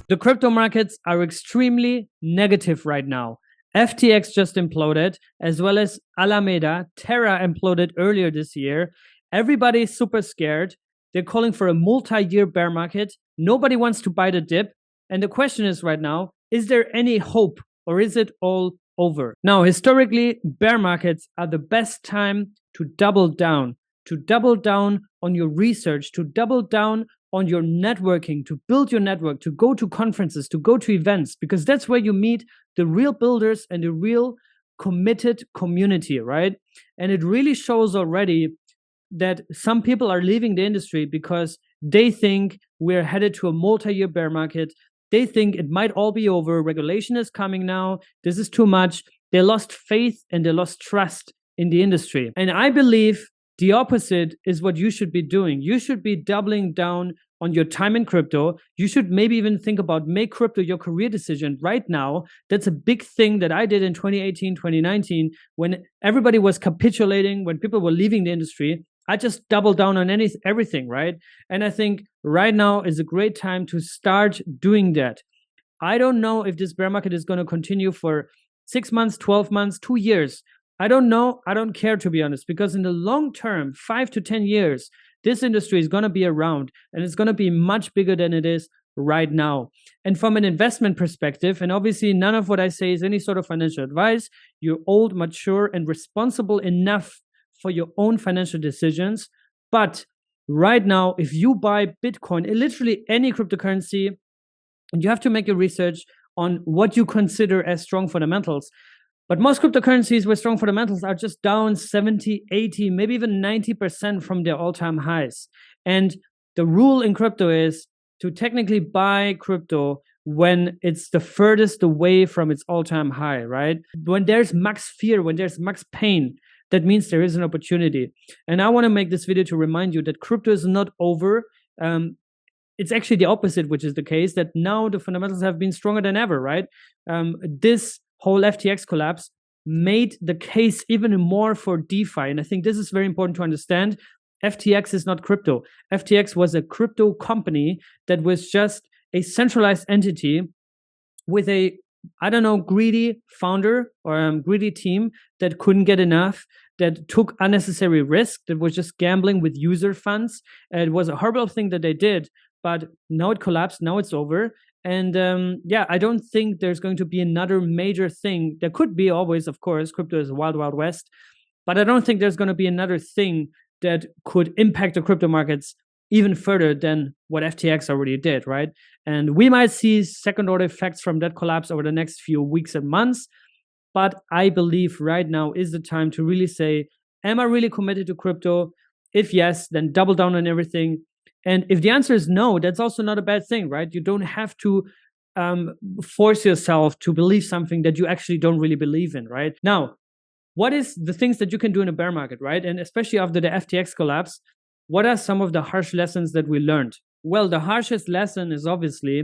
The crypto markets are extremely negative right now. FTX just imploded, as well as Alameda. Terra imploded earlier this year. Everybody is super scared. They're calling for a multi-year bear market. Nobody wants to buy the dip. And the question is right now, is there any hope, or is it all over? Now, historically, bear markets are the best time to double down on your research, to double down on your networking, to build your network, to go to conferences, to go to events, because that's where you meet the real builders and the real committed community, right? And it really shows already that some people are leaving the industry because they think we're headed to a multi-year bear market. They think it might all be over. Regulation is coming now. This is too much. They lost faith and they lost trust in the industry. And I believe the opposite is what you should be doing. You should be doubling down on your time in crypto. You should maybe even think about make crypto your career decision right now. That's a big thing that I did in 2018, 2019, when everybody was capitulating, when people were leaving the industry. I just doubled down on everything, right? And I think right now is a great time to start doing that. I don't know if this bear market is going to continue for 6 months, 12 months, 2 years. I don't know. I don't care, to be honest, because in the long term, 5 to 10 years, this industry is going to be around and it's going to be much bigger than it is right now. And from an investment perspective, and obviously none of what I say is any sort of financial advice, you're old, mature, and responsible enough for your own financial decisions. But right now, if you buy Bitcoin, literally any cryptocurrency, you have to make your research on what you consider as strong fundamentals. But most cryptocurrencies with strong fundamentals are just down 70, 80, maybe even 90% from their all-time highs. And the rule in crypto is to technically buy crypto when it's the furthest away from its all-time high, right? When there's max fear, when there's max pain, that means there is an opportunity. And I want to make this video to remind you that crypto is not over. It's actually the opposite, which is the case, that now the fundamentals have been stronger than ever, right? This whole FTX collapse made the case even more for DeFi. And I think this is very important to understand. FTX is not crypto. FTX was a crypto company that was just a centralized entity with a, I don't know, greedy founder or greedy team that couldn't get enough, that took unnecessary risk, that was just gambling with user funds. It was a horrible thing that they did, but now it collapsed, now it's over. And yeah, I don't think there's going to be another major thing. There could be always, of course, crypto is wild, wild west, but I don't think there's going to be another thing that could impact the crypto markets even further than what FTX already did, right? And we might see second order effects from that collapse over the next few weeks and months. But I believe right now is the time to really say, am I really committed to crypto? If yes, then double down on everything. And if the answer is no, that's also not a bad thing, right? You don't have to force yourself to believe something that you actually don't really believe in, right? Now, what is the things that you can do in a bear market, right? And especially after the FTX collapse, what are some of the harsh lessons that we learned? Well, the harshest lesson is obviously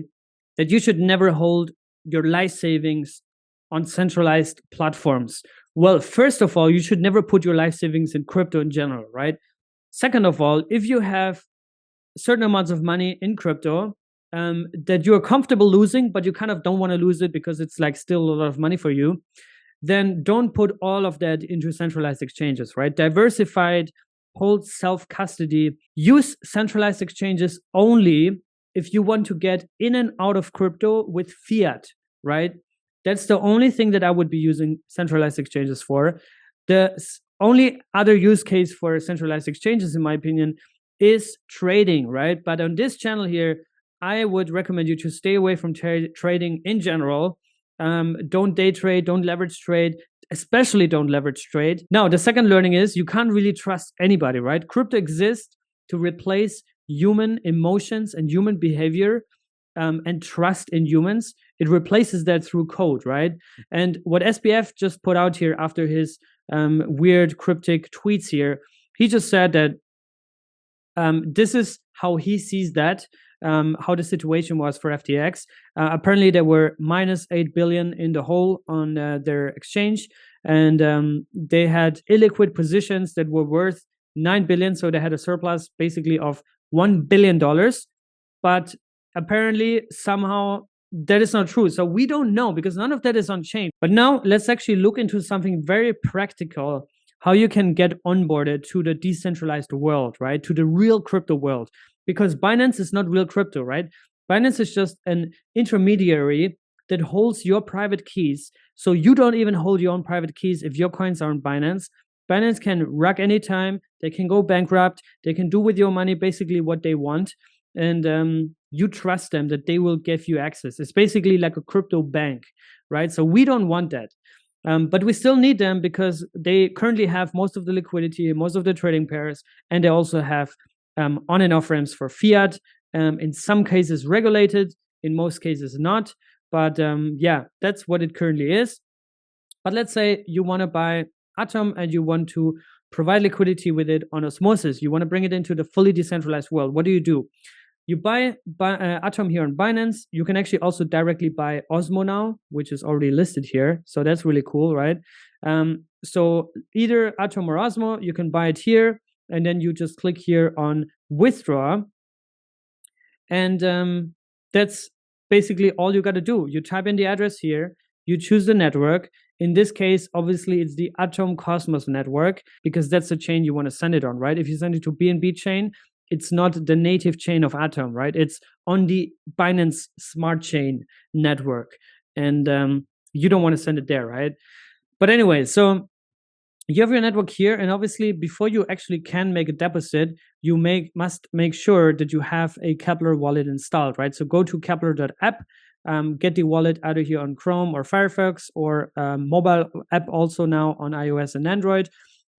that you should never hold your life savings on centralized platforms. Well, first of all, you should never put your life savings in crypto in general, right? Second of all, if you have certain amounts of money in crypto that you're comfortable losing, but you kind of don't want to lose it because it's like still a lot of money for you, then don't put all of that into centralized exchanges, right? Diversified, hold self-custody, use centralized exchanges only if you want to get in and out of crypto with fiat, right? That's the only thing that I would be using centralized exchanges for. The only other use case for centralized exchanges, in my opinion, is trading, right? But on this channel here, I would recommend you to stay away from trading in general. Don't day trade, don't leverage trade, especially don't leverage trade. Now, the second learning is you can't really trust anybody, right? Crypto exists to replace human emotions and human behavior and trust in humans. It replaces that through code, right? And what SBF just put out here after his weird cryptic tweets here, he just said that this is how he sees that, how the situation was for FTX. Apparently, there were minus 8 billion in the hole on their exchange, and they had illiquid positions that were worth 9 billion. So they had a surplus basically of $1 billion. But apparently, somehow that is not true. So we don't know because none of that is on chain. But now let's actually look into something very practical, how you can get onboarded to the decentralized world, right? To the real crypto world. Because Binance is not real crypto, right? Binance is just an intermediary that holds your private keys. So you don't even hold your own private keys if your coins are on Binance. Binance can rug anytime. They can go bankrupt. They can do with your money basically what they want. And you trust them that they will give you access. It's basically like a crypto bank, right? So we don't want that. But we still need them because they currently have most of the liquidity, most of the trading pairs, and they also have on and off ramps for fiat. In some cases regulated, in most cases not. But yeah, that's what it currently is. But let's say you want to buy Atom and you want to provide liquidity with it on osmosis. You want to bring it into the fully decentralized world. What do? You buy Atom here on Binance. You can actually also directly buy OSMO now, which is already listed here. So that's really cool, right? So either Atom or OSMO, you can buy it here. And then you just click here on withdraw. And that's basically all you got to do. You type in the address here. You choose the network. In this case, obviously, it's the Atom Cosmos network because that's the chain you want to send it on, right? If you send it to BNB chain, it's not the native chain of Atom, right? It's on the Binance Smart Chain network. And you don't want to send it there, right? But anyway, so you have your network here. And obviously, before you actually can make a deposit, you must make sure that you have a Kepler wallet installed, right? So go to kepler.app. Get the wallet either here on Chrome or Firefox or mobile app also now on iOS and Android.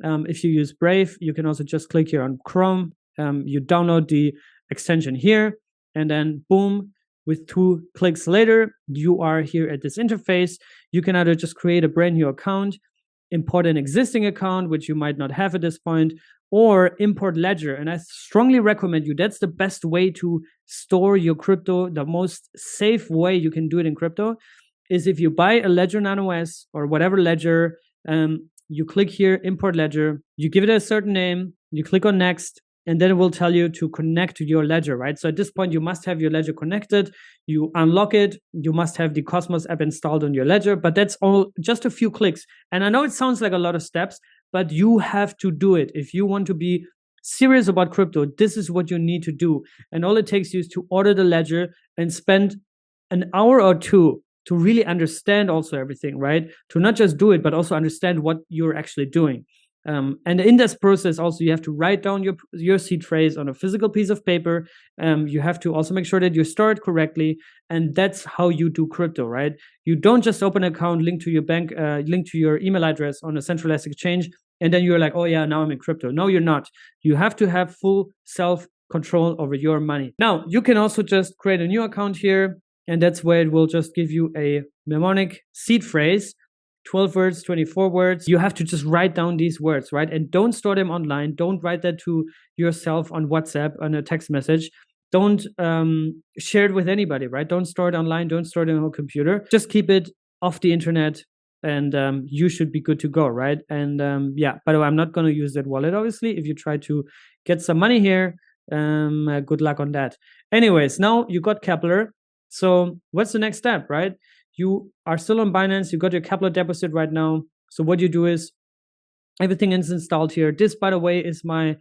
If you use Brave, you can also just click here on Chrome. You download the extension here and then boom, with 2 clicks later, you are here at this interface. You can either just create a brand new account, import an existing account, which you might not have at this point, or import Ledger. And I strongly recommend you, that's the best way to store your crypto. The most safe way you can do it in crypto is if you buy a Ledger Nano S or whatever Ledger, you click here, import Ledger, you give it a certain name, you click on next, and then it will tell you to connect to your Ledger, right? So at this point, you must have your Ledger connected. You unlock it. You must have the Cosmos app installed on your Ledger, but that's all just a few clicks. And I know it sounds like a lot of steps, but you have to do it. If you want to be serious about crypto, this is what you need to do. And all it takes you is to order the Ledger and spend an hour or two to really understand also everything, right? To not just do it, but also understand what you're actually doing. And in this process, also, you have to write down your seed phrase on a physical piece of paper. You have to also make sure that you store it correctly. And that's how you do crypto, right? You don't just open an account, link to your bank, link to your email address on a centralized exchange, and then you're like, oh yeah, now I'm in crypto. No, you're not. You have to have full self-control over your money. Now, you can also just create a new account here, and that's where it will just give you a mnemonic seed phrase. 12 words, 24 words. You have to just write down these words, right? And don't store them online. Don't write that to yourself on WhatsApp on a text message. Don't share it with anybody, right? Don't store it online. Don't store it on your computer. Just keep it off the internet and you should be good to go, right? And yeah, by the way, I'm not going to use that wallet, obviously. If you try to get some money here, good luck on that. Anyways, now you got Kepler. So what's the next step, right? You are still on Binance. You got your Kepler deposit right now. So what you do is everything is installed here. This, by the way, is my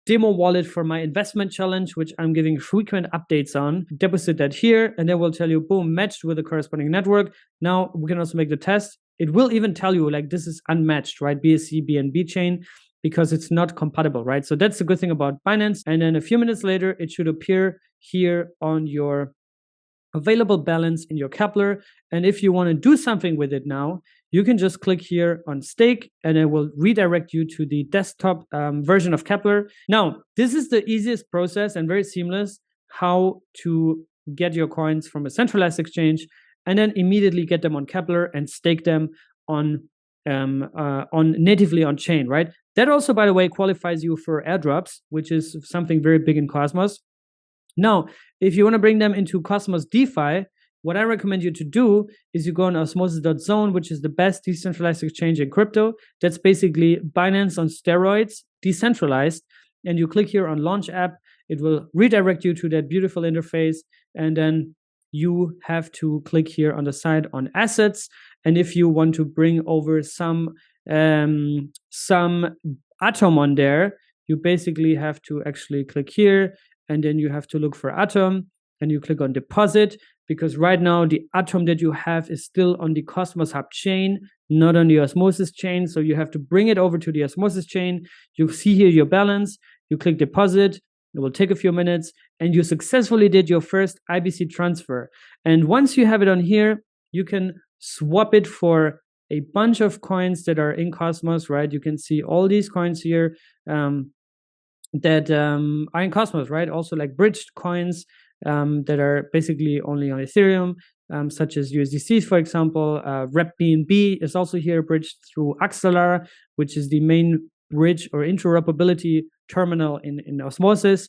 demo wallet for my investment challenge, which I'm giving frequent updates on. Deposit that here, and then we'll tell you, boom, matched with the corresponding network. Now we can also make the test. It will even tell you like this is unmatched, right? BSC, BNB chain, because it's not compatible, right? So that's the good thing about Binance. And then a few minutes later, it should appear here on your available balance in your Kepler. And if you want to do something with it now, you can just click here on stake and it will redirect you to the desktop version of Kepler. Now, this is the easiest process and very seamless how to get your coins from a centralized exchange and then immediately get them on Kepler and stake them on natively on chain, right? That also, by the way, qualifies you for airdrops, which is something very big in Cosmos. Now, if you want to bring them into Cosmos DeFi, what I recommend you to do is you go on osmosis.zone, which is the best decentralized exchange in crypto. That's basically Binance on steroids, decentralized. And you click here on launch app. It will redirect you to that beautiful interface. And then you have to click here on the side on assets. And if you want to bring over some atom on there, you basically have to actually click here, and then you have to look for atom, and you click on deposit, because right now the atom that you have is still on the Cosmos Hub chain, not on the Osmosis chain. So you have to bring it over to the Osmosis chain. You see here your balance, you click deposit, it will take a few minutes, and you successfully did your first IBC transfer. And once you have it on here, you can swap it for a bunch of coins that are in Cosmos, right? You can see all these coins here that are in Cosmos, right? Also like bridged coins that are basically only on Ethereum, such as USDC, for example. RepBNB is also here bridged through Axelar, which is the main bridge or interoperability terminal in Osmosis.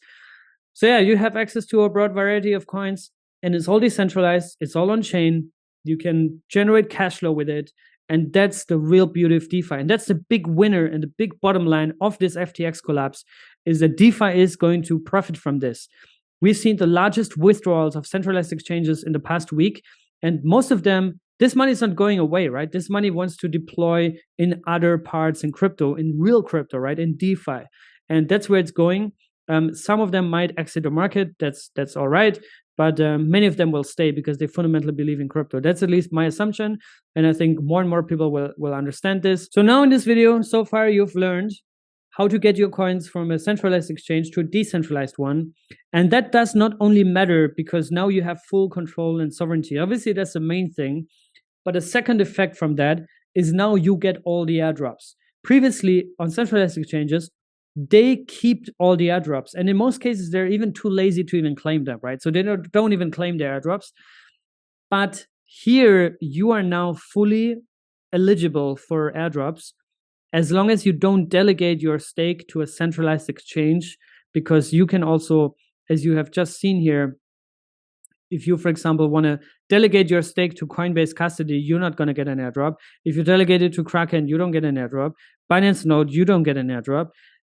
So yeah, you have access to a broad variety of coins, and it's all decentralized, it's all on chain. You can generate cash flow with it, and that's the real beauty of DeFi. And that's the big winner and the big bottom line of this FTX collapse, is that DeFi is going to profit from this. We've seen the largest withdrawals of centralized exchanges in the past week, and most of them, this money is not going away, right? This money wants to deploy in other parts in crypto, in real crypto, right? In DeFi. And that's where it's going. Some of them might exit the market. That's all right. But many of them will stay because they fundamentally believe in crypto. That's at least my assumption. And I think more and more people will understand this. So now in this video, so far you've learned how to get your coins from a centralized exchange to a decentralized one. And that does not only matter because now you have full control and sovereignty. Obviously, that's the main thing. But a second effect from that is now you get all the airdrops. Previously, on centralized exchanges, they keep all the airdrops. And in most cases, they're even too lazy to even claim them, right? So they don't even claim their airdrops. But here, you are now fully eligible for airdrops as long as you don't delegate your stake to a centralized exchange, because you can also, as you have just seen here, if you, for example, want to delegate your stake to Coinbase custody, you're not going to get an airdrop. If you delegate it to Kraken, you don't get an airdrop. Binance Node, you don't get an airdrop.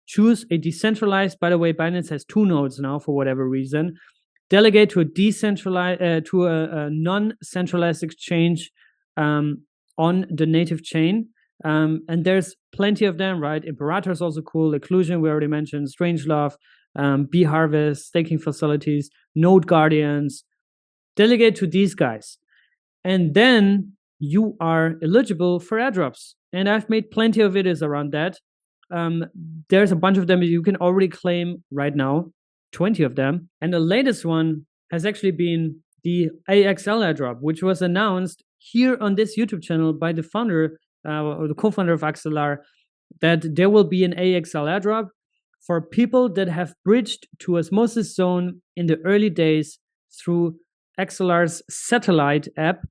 Choose a decentralized, by the way, Binance has 2 nodes now for whatever reason. Delegate to a decentralized, to a non-centralized exchange on the native chain. And there's plenty of them, right? Imperator is also cool. Occlusion, we already mentioned. Strangelove, bHarvest, staking facilities, Node Guardians. Delegate to these guys. And then you are eligible for airdrops. And I've made plenty of videos around that. There's a bunch of them that you can already claim right now, 20 of them. And the latest one has actually been the AXL airdrop, which was announced here on this YouTube channel by the founder or the co-founder of Axelar, that there will be an AXL airdrop for people that have bridged to Osmosis Zone in the early days through Axelar's satellite app.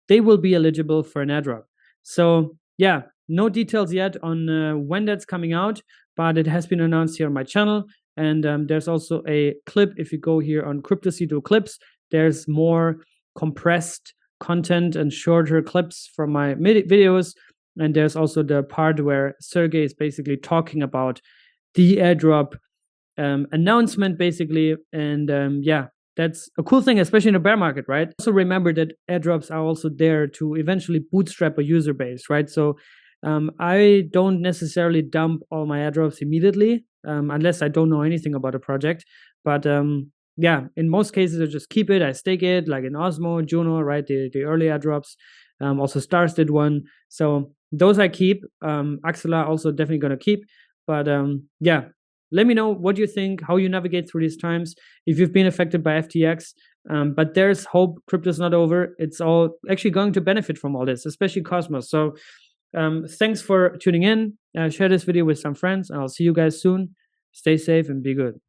They will be eligible for an airdrop. So yeah, no details yet on when that's coming out, but it has been announced here on my channel. And there's also a clip. If you go here on Cryptocito clips, there's more compressed content and shorter clips from my videos. And there's also the part where Sergey is basically talking about the airdrop announcement, basically. And yeah, that's a cool thing, especially in a bear market, right? Also remember that airdrops are also there to eventually bootstrap a user base, right? So I don't necessarily dump all my airdrops immediately unless I don't know anything about a project. But yeah, in most cases, I just keep it. I stake it, like in OSMO, JUNO, right? The early airdrops. Also, Stars did one. So those I keep. Axelar also definitely going to keep. But yeah, let me know what you think, how you navigate through these times, if you've been affected by FTX. But there's hope. Crypto's not over. It's all actually going to benefit from all this, especially Cosmos. So thanks for tuning in. Share this video with some friends, and I'll see you guys soon. Stay safe and be good.